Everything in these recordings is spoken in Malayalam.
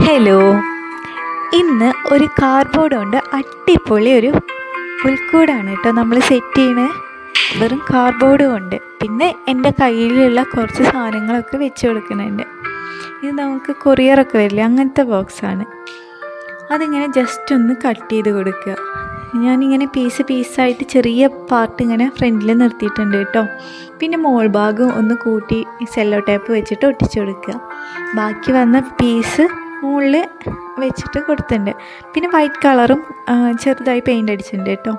ഹലോ, ഇന്ന് ഒരു കാർഡ്ബോർഡ് കൊണ്ട് അടിപൊളി ഒരു പുൽക്കൂടാണ് കേട്ടോ നമ്മൾ സെറ്റ് ചെയ്യണത്. വെറും കാർഡ്ബോർഡ് കൊണ്ട്. പിന്നെ എൻ്റെ കയ്യിലുള്ള കുറച്ച് സാധനങ്ങളൊക്കെ വെച്ച് കൊടുക്കുന്നുണ്ട്. ഇത് നമുക്ക് കൊറിയറൊക്കെ വരില്ലേ, അങ്ങനത്തെ ബോക്സാണ്. അതിങ്ങനെ ജസ്റ്റ് ഒന്ന് കട്ട് ചെയ്ത് കൊടുക്കുക. ഞാനിങ്ങനെ പീസായിട്ട് ചെറിയ പാർട്ട് ഇങ്ങനെ ഫ്രണ്ടിൽ നിർത്തിയിട്ടുണ്ട് കേട്ടോ. പിന്നെ മോൾ ഭാഗം ഒന്ന് കൂട്ടി സെല്ലോ ടേപ്പ് വെച്ചിട്ട് ഒട്ടിച്ചു കൊടുക്കുക. ബാക്കി വന്ന പീസ് മുകളിൽ വെച്ചിട്ട് കൊടുത്തിട്ടുണ്ട്. പിന്നെ വൈറ്റ് കളറും ചെറുതായി പെയിൻ്റ് അടിച്ചിട്ടുണ്ട് കേട്ടോ.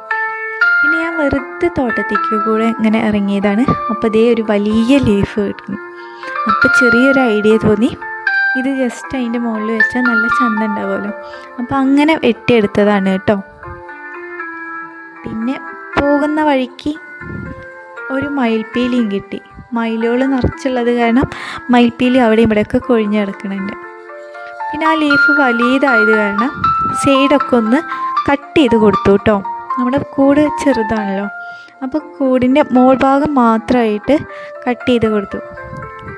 പിന്നെ ഞാൻ വെറുതെ തോട്ടത്തേക്ക് കൂടെ ഇങ്ങനെ ഇറങ്ങിയതാണ്. അപ്പോൾ ഇതേ ഒരു വലിയ ലീഫ് കിട്ടുന്നു. അപ്പോൾ ചെറിയൊരു ഐഡിയ തോന്നി, ഇത് ജസ്റ്റ് അതിൻ്റെ മുകളിൽ വെച്ചാൽ നല്ല ചന്ത ഉണ്ടാവുമല്ലോ. അപ്പോൾ അങ്ങനെ വെട്ടിയെടുത്തതാണ് കേട്ടോ. പിന്നെ പോകുന്ന വഴിക്ക് ഒരു മയിൽപ്പീലിയും കിട്ടി. മയിലുകൾ നിറച്ചുള്ളത് കാരണം മയിൽപ്പീലി അവിടെ ഇവിടെയൊക്കെ കൊഴിഞ്ഞ് കിടക്കുന്നുണ്ട്. പിന്നെ ആ ലീഫ് വലിയതായത് കാരണം സൈഡൊക്കെ ഒന്ന് കട്ട് ചെയ്ത് കൊടുത്തു കേട്ടോ. നമ്മുടെ കൂട് ചെറുതാണല്ലോ, അപ്പോൾ കൂടിൻ്റെ മോൾ ഭാഗം മാത്രമായിട്ട് കട്ട് ചെയ്ത് കൊടുത്തു.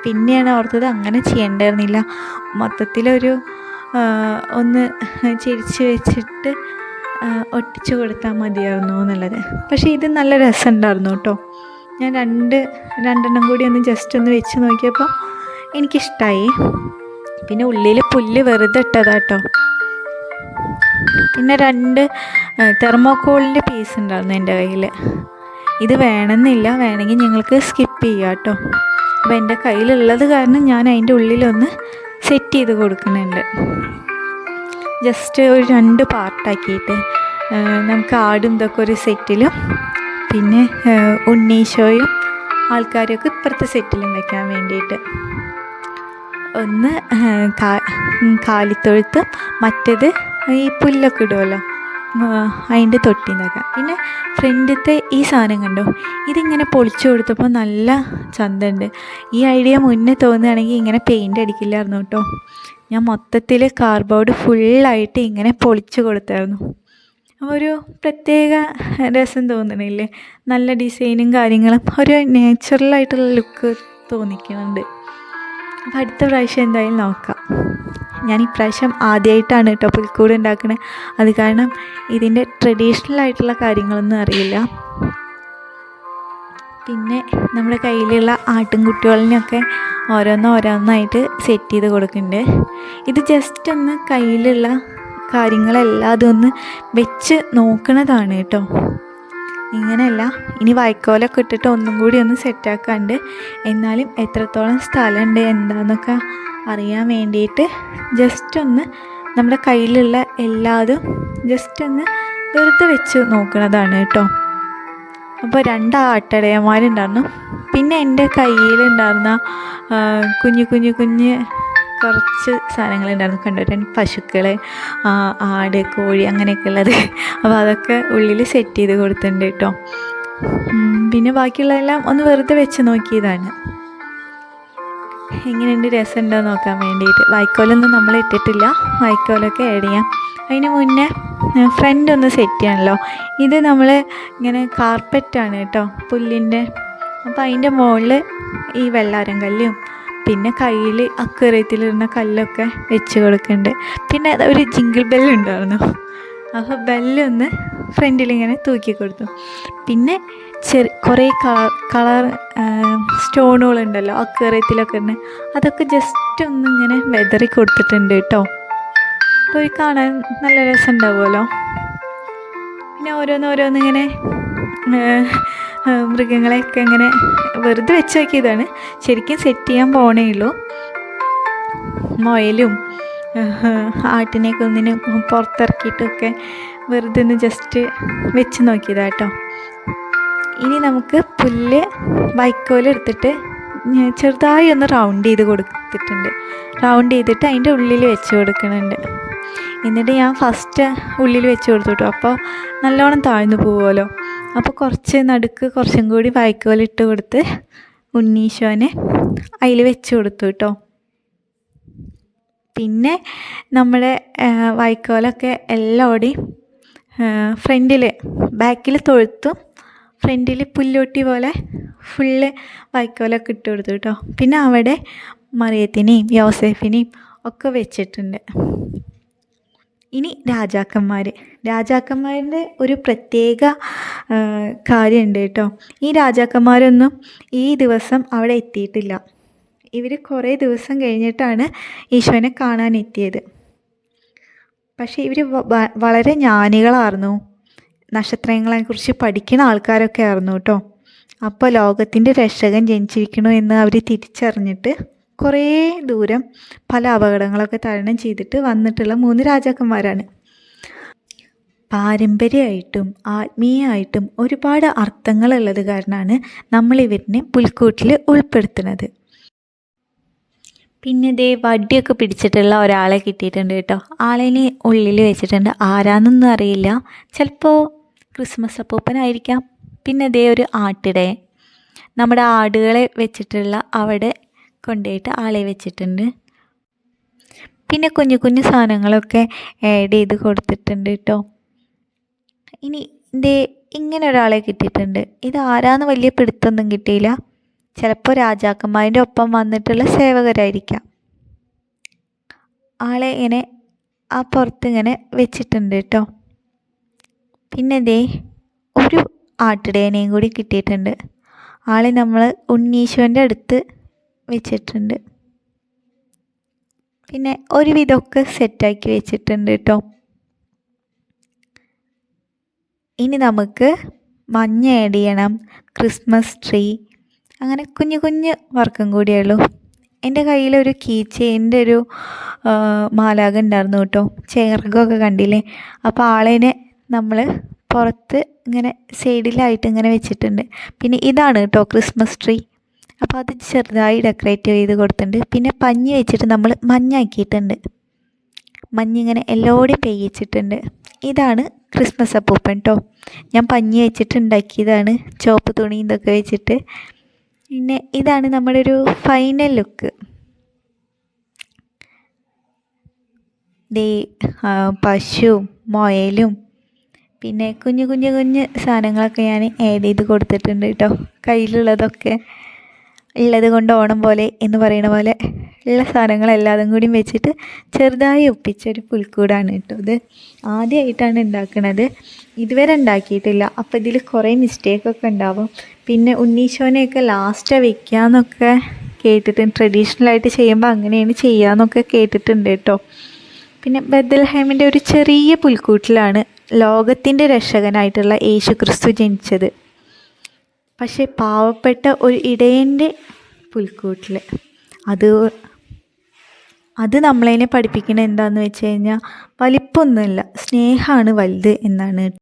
പിന്നെയാണ് ഓർത്തത് അങ്ങനെ ചെയ്യേണ്ടായിരുന്നില്ല, മൊത്തത്തിലൊരു ഒന്ന് ചിരിച്ച് വെച്ചിട്ട് ഒട്ടിച്ചു കൊടുത്താൽ മതിയായിരുന്നു എന്നുള്ളത്. പക്ഷേ ഇത് നല്ല രസമുണ്ടായിരുന്നു കേട്ടോ. ഞാൻ രണ്ടെണ്ണം കൂടി ഒന്ന് ജസ്റ്റ് ഒന്ന് വെച്ച് നോക്കിയപ്പോൾ എനിക്കിഷ്ടമായി. പിന്നെ ഉള്ളിൽ പുല്ല് വെറുതെ ഇട്ടതാട്ടോ. പിന്നെ 2 തെർമോക്കോളിൻ്റെ പീസ് ഉണ്ടായിരുന്നു എൻ്റെ കയ്യിൽ. ഇത് വേണമെന്നില്ല, വേണമെങ്കിൽ ഞങ്ങൾക്ക് സ്കിപ്പ് ചെയ്യാം കേട്ടോ. അപ്പോൾ എൻ്റെ കയ്യിലുള്ളത് കാരണം ഞാൻ അതിൻ്റെ ഉള്ളിലൊന്ന് സെറ്റ് ചെയ്ത് കൊടുക്കുന്നുണ്ട്. ജസ്റ്റ് ഒരു 2 പാർട്ടാക്കിയിട്ട് നമുക്ക് ആടും ഇതൊക്കെ ഒരു സെറ്റിലും പിന്നെ ഉണ്ണീശോയും ആൾക്കാരൊക്കെ ഇപ്പുറത്തെ സെറ്റിലും വെക്കാൻ വേണ്ടിയിട്ട്. ഒന്ന് കാലിത്തൊഴുത്തും മറ്റേത് ഈ പുല്ലൊക്കെ ഇടുമല്ലോ അതിൻ്റെ തൊട്ടിന്നൊക്കെ. പിന്നെ ഫ്രണ്ടിലത്തെ ഈ സാധനം കണ്ടോ, ഇതിങ്ങനെ പൊളിച്ചു കൊടുത്തപ്പോൾ നല്ല ചന്തമുണ്ട്. ഈ ഐഡിയ മുന്നേ തോന്നുകയാണെങ്കിൽ ഇങ്ങനെ പെയിൻ്റ് അടിക്കില്ലായിരുന്നു കേട്ടോ. ഞാൻ മൊത്തത്തിൽ കാർഡ്ബോർഡ് ഫുള്ളായിട്ട് ഇങ്ങനെ പൊളിച്ചു കൊടുത്തായിരുന്നു. അപ്പോൾ ഒരു പ്രത്യേക രസം തോന്നണില്ലേ, നല്ല ഡിസൈനും കാര്യങ്ങളും, ഒരു നാച്ചുറലായിട്ടുള്ള ലുക്ക് തോന്നിക്കുന്നുണ്ട്. അപ്പോൾ അടുത്ത പ്രാവശ്യം എന്തായാലും നോക്കാം. ഞാൻ ഇപ്രാവശ്യം ആദ്യമായിട്ടാണ് കേട്ടോ പുൽക്കൂട് ഉണ്ടാക്കുന്നത്. അത് കാരണം ഇതിൻ്റെ ട്രഡീഷണൽ ആയിട്ടുള്ള കാര്യങ്ങളൊന്നും അറിയില്ല. പിന്നെ നമ്മുടെ കയ്യിലുള്ള ആട്ടിൻകുട്ടികളിനൊക്കെ ഓരോന്നായിട്ട് സെറ്റ് ചെയ്ത് കൊടുക്കുന്നുണ്ട്. ഇത് ജസ്റ്റ് ഒന്ന് കയ്യിലുള്ള കാര്യങ്ങളെല്ലാം ഒന്ന് വെച്ച് നോക്കണതാണ് കേട്ടോ. ഇങ്ങനെയല്ല, ഇനി വൈക്കോലൊക്കെ ഇട്ടിട്ട് ഒന്നും കൂടി ഒന്ന് സെറ്റാക്കാണ്ട്, എന്നാലും എത്രത്തോളം സ്ഥലമുണ്ട് എന്താണെന്നൊക്കെ അറിയാൻ വേണ്ടിയിട്ട് ജസ്റ്റ് ഒന്ന് നമ്മുടെ കയ്യിലുള്ള എല്ലാതും ജസ്റ്റ് ഒന്ന് വെറുതെ വെച്ച് നോക്കുന്നതാണ് കേട്ടോ. അപ്പോൾ 2 ആട്ടിടയന്മാരുണ്ടായിരുന്നു. പിന്നെ എൻ്റെ കയ്യിലുണ്ടായിരുന്ന കുഞ്ഞ് കുറച്ച് സാധനങ്ങളുണ്ടായിരുന്നു കണ്ടോ. 2 പശുക്കൾ, ആട്, കോഴി അങ്ങനെയൊക്കെ ഉള്ളത്. അപ്പോൾ അതൊക്കെ ഉള്ളിൽ സെറ്റ് ചെയ്ത് കൊടുത്തിട്ടുണ്ട് കേട്ടോ. പിന്നെ ബാക്കിയുള്ളതെല്ലാം ഒന്ന് വെറുതെ വെച്ച് നോക്കിയതാണ്. എങ്ങനെയുണ്ട്, രസമുണ്ടോ നോക്കാൻ വേണ്ടിയിട്ട്. വൈക്കോലൊന്നും നമ്മൾ ഇട്ടിട്ടില്ല, വൈക്കോലൊക്കെ ആഡ് ചെയ്യാം. അതിന് മുന്നേ ഫ്രണ്ട് ഒന്ന് സെറ്റ് ചെയ്യണമല്ലോ. ഇത് നമ്മൾ ഇങ്ങനെ കാർപ്പറ്റാണ് കേട്ടോ, പുല്ലിൻ്റെ. അപ്പോൾ അതിൻ്റെ മുകളിൽ ഈ വെള്ളാരം കല്ലും പിന്നെ കയ്യിൽ അക്വേറിയത്തിലിടുന്ന കല്ലൊക്കെ വെച്ച് കൊടുക്കുന്നുണ്ട്. പിന്നെ ഒരു ജിങ്കിൾ ബെല്ലുണ്ടായിരുന്നു, അപ്പോൾ ബെല്ലൊന്ന് ഫ്രണ്ടിലിങ്ങനെ തൂക്കി കൊടുത്തു. പിന്നെ കുറേ കളർ സ്റ്റോണുകളുണ്ടല്ലോ അക്വേറിയത്തിലൊക്കെ ഉണ്ട്, അതൊക്കെ ജസ്റ്റ് ഒന്നിങ്ങനെ വെതറി കൊടുത്തിട്ടുണ്ട് കേട്ടോ. അപ്പോൾ കാണാൻ നല്ല രസം ഉണ്ടാവുമല്ലോ. പിന്നെ ഓരോന്നിങ്ങനെ മൃഗങ്ങളെയൊക്കെ ഇങ്ങനെ വെറുതെ വെച്ച് നോക്കിയതാണ്. ശരിക്കും സെറ്റ് ചെയ്യാൻ പോണേ ഉള്ളൂ. മുയലും ആട്ടിനെയൊക്കെ ഒന്നിന് പുറത്തിറക്കിയിട്ടൊക്കെ വെറുതെ ഒന്ന് ജസ്റ്റ് വെച്ച് നോക്കിയതാട്ടോ. ഇനി നമുക്ക് പുല്ല് വൈക്കോലെടുത്തിട്ട് ചെറുതായി ഒന്ന് റൗണ്ട് ചെയ്ത് കൊടുത്തിട്ടുണ്ട്. റൗണ്ട് ചെയ്തിട്ട് അതിൻ്റെ ഉള്ളിൽ വെച്ച് കൊടുക്കുന്നുണ്ട്. എന്നിട്ട് ഞാൻ ഫസ്റ്റ് ഉള്ളിൽ വെച്ച് കൊടുത്തു കേട്ടോ. അപ്പോൾ നല്ലോണം താഴ്ന്നു പോവുമല്ലോ. അപ്പോൾ നടുക്ക് കുറച്ചും കൂടി വൈക്കോലിട്ട് കൊടുത്ത് ഉണ്ണീശോനെ അതിൽ വെച്ച് കൊടുത്തു കേട്ടോ. പിന്നെ നമ്മുടെ വൈക്കോലൊക്കെ എല്ലാവിടെയും ബാക്കിൽ തൊഴുത്തും ഫ്രണ്ടിൽ പുല്ലൊട്ടി പോലെ ഫുള്ള് വൈക്കോലൊക്കെ ഇട്ട് കൊടുത്തു കേട്ടോ. പിന്നെ അവിടെ മറിയത്തിനെയും യോസേഫിനെയും ഒക്കെ വെച്ചിട്ടുണ്ട്. ഇനി രാജാക്കന്മാരുടെ ഒരു പ്രത്യേക കാര്യമുണ്ട് കേട്ടോ. ഈ രാജാക്കന്മാരൊന്നും ഈ ദിവസം അവിടെ എത്തിയിട്ടില്ല. ഇവർ കുറേ ദിവസം കഴിഞ്ഞിട്ടാണ് ഈശോനെ കാണാൻ എത്തിയത്. പക്ഷേ ഇവർ വളരെ ജ്ഞാനികളായിരുന്നു, നക്ഷത്രങ്ങളെക്കുറിച്ച് പഠിക്കുന്ന ആൾക്കാരൊക്കെ ആയിരുന്നു കേട്ടോ. അപ്പോൾ ലോകത്തിൻ്റെ രക്ഷകൻ ജനിച്ചിരിക്കണു എന്ന് അവർ തിരിച്ചറിഞ്ഞിട്ട് കുറേ ദൂരം പല അപകടങ്ങളൊക്കെ തരണം ചെയ്തിട്ട് വന്നിട്ടുള്ള 3 രാജാക്കന്മാരാണ്. പാരമ്പര്യമായിട്ടും ആത്മീയമായിട്ടും ഒരുപാട് അർത്ഥങ്ങളുള്ളത് കാരണമാണ് നമ്മളിവരിനെ പുൽക്കൂട്ടിൽ ഉൾപ്പെടുത്തുന്നത്. പിന്നെ ദേ വടിയൊക്കെ പിടിച്ചിട്ടുള്ള ഒരാളെ കിട്ടിയിട്ടുണ്ട് കേട്ടോ. ആളിനെ ഉള്ളിൽ വെച്ചിട്ടുണ്ട്. ആരാന്നൊന്നും അറിയില്ല, ചിലപ്പോൾ ക്രിസ്മസ് അപ്പൂപ്പനായിരിക്കാം. പിന്നെ ദേ ഒരു ആട്ടിടയൻ, നമ്മുടെ ആടുകളെ വെച്ചിട്ടുള്ള അവിടെ കൊണ്ടുപോയിട്ട് ആളെ വെച്ചിട്ടുണ്ട്. പിന്നെ കുഞ്ഞു കുഞ്ഞു സാധനങ്ങളൊക്കെ ആഡ് ചെയ്ത് കൊടുത്തിട്ടുണ്ട് കേട്ടോ. ഇനി ദേ ഇങ്ങനെ ഒരാളെ കിട്ടിയിട്ടുണ്ട്. ഇത് ആരാന്ന് വലിയ പിടുത്തൊന്നും കിട്ടിയില്ല. ചിലപ്പോൾ രാജാക്കന്മാരുടെ ഒപ്പം വന്നിട്ടുള്ള സേവകരായിരിക്കാം. ആളെ ഇങ്ങനെ ആ പുറത്തിങ്ങനെ വെച്ചിട്ടുണ്ട് കേട്ടോ. പിന്നെ ദേ ഒരു ആട്ടിടയനെയും കൂടി കിട്ടിയിട്ടുണ്ട്. ആളെ നമ്മൾ ഉണ്ണീശോൻ്റെ അടുത്ത് വെച്ചിട്ടുണ്ട്. പിന്നെ ഒരുവിധമൊക്കെ സെറ്റാക്കി വെച്ചിട്ടുണ്ട് കേട്ടോ. ഇനി നമുക്ക് മഞ്ഞ ആഡ് ചെയ്യണം, ക്രിസ്മസ് ട്രീ, അങ്ങനെ കുഞ്ഞു കുഞ്ഞു വർക്കും കൂടിയേ ഉള്ളൂ. എൻ്റെ കയ്യിലൊരു കീ ചെയിൻ്റെ ഒരു മാലാഖ ഉണ്ടായിരുന്നു കേട്ടോ. ചേർക്കൊക്കെ കണ്ടില്ലേ. അപ്പോൾ ആളേനെ നമ്മൾ പുറത്ത് ഇങ്ങനെ സൈഡിലായിട്ട് ഇങ്ങനെ വെച്ചിട്ടുണ്ട്. പിന്നെ ഇതാണ് കേട്ടോ ക്രിസ്മസ് ട്രീ. അപ്പോൾ അത് ചെറുതായി ഡെക്കറേറ്റ് ചെയ്ത് കൊടുത്തിട്ടുണ്ട്. പിന്നെ പഞ്ഞി വെച്ചിട്ട് നമ്മൾ മഞ്ഞാക്കിയിട്ടുണ്ട്. മഞ്ഞിങ്ങനെ എല്ലാവരുടെയും പെയ്യിച്ചിട്ടുണ്ട്. ഇതാണ് ക്രിസ്മസ് അപ്പൂപ്പൻ കേട്ടോ. ഞാൻ പഞ്ഞി വെച്ചിട്ട് ഉണ്ടാക്കിയതാണ്, ചുവപ്പ് തുണി ഇതൊക്കെ വെച്ചിട്ട്. പിന്നെ ഇതാണ് നമ്മുടെ ഒരു ഫൈനൽ ലുക്ക്. ദേ പശുവും മുയലും പിന്നെ കുഞ്ഞു കുഞ്ഞു കുഞ്ഞു സാധനങ്ങളൊക്കെ ഞാൻ ആഡ് ചെയ്ത് കൊടുത്തിട്ടുണ്ട് കേട്ടോ. കയ്യിലുള്ളതൊക്കെ ഉള്ളത് കൊണ്ട് ഓണം പോലെ എന്ന് പറയുന്ന പോലെ ഉള്ള സാധനങ്ങളെല്ലാതും കൂടി വെച്ചിട്ട് ചെറുതായി ഒപ്പിച്ചൊരു പുൽക്കൂടാണ് കേട്ടോ. ഇത് ആദ്യമായിട്ടാണ് ഉണ്ടാക്കുന്നത്, ഇതുവരെ ഉണ്ടാക്കിയിട്ടില്ല. അപ്പോൾ ഇതിൽ കുറേ മിസ്റ്റേക്കൊക്കെ ഉണ്ടാവും. പിന്നെ ഉണ്ണീശോനെയൊക്കെ ലാസ്റ്റ് വെക്കാമെന്നൊക്കെ കേട്ടിട്ടുണ്ട്. ട്രഡീഷണലായിട്ട് ചെയ്യുമ്പോൾ അങ്ങനെയാണ് ചെയ്യാമെന്നൊക്കെ കേട്ടിട്ടുണ്ട് കേട്ടോ. പിന്നെ ബെത്ലഹേമിൻ്റെ ഒരു ചെറിയ പുൽക്കൂട്ടിലാണ് ലോകത്തിൻ്റെ രക്ഷകനായിട്ടുള്ള യേശു ക്രിസ്തു ജനിച്ചത്. പക്ഷേ പാവപ്പെട്ട ഒരു ഇടയൻ്റെ പുൽക്കൂട്ടിൽ അത് നമ്മളതിനെ പഠിപ്പിക്കുന്നത് എന്താണെന്ന് വെച്ച് കഴിഞ്ഞാൽ വലിപ്പമൊന്നുമില്ല, സ്നേഹമാണ് വലുത് എന്നാണ്.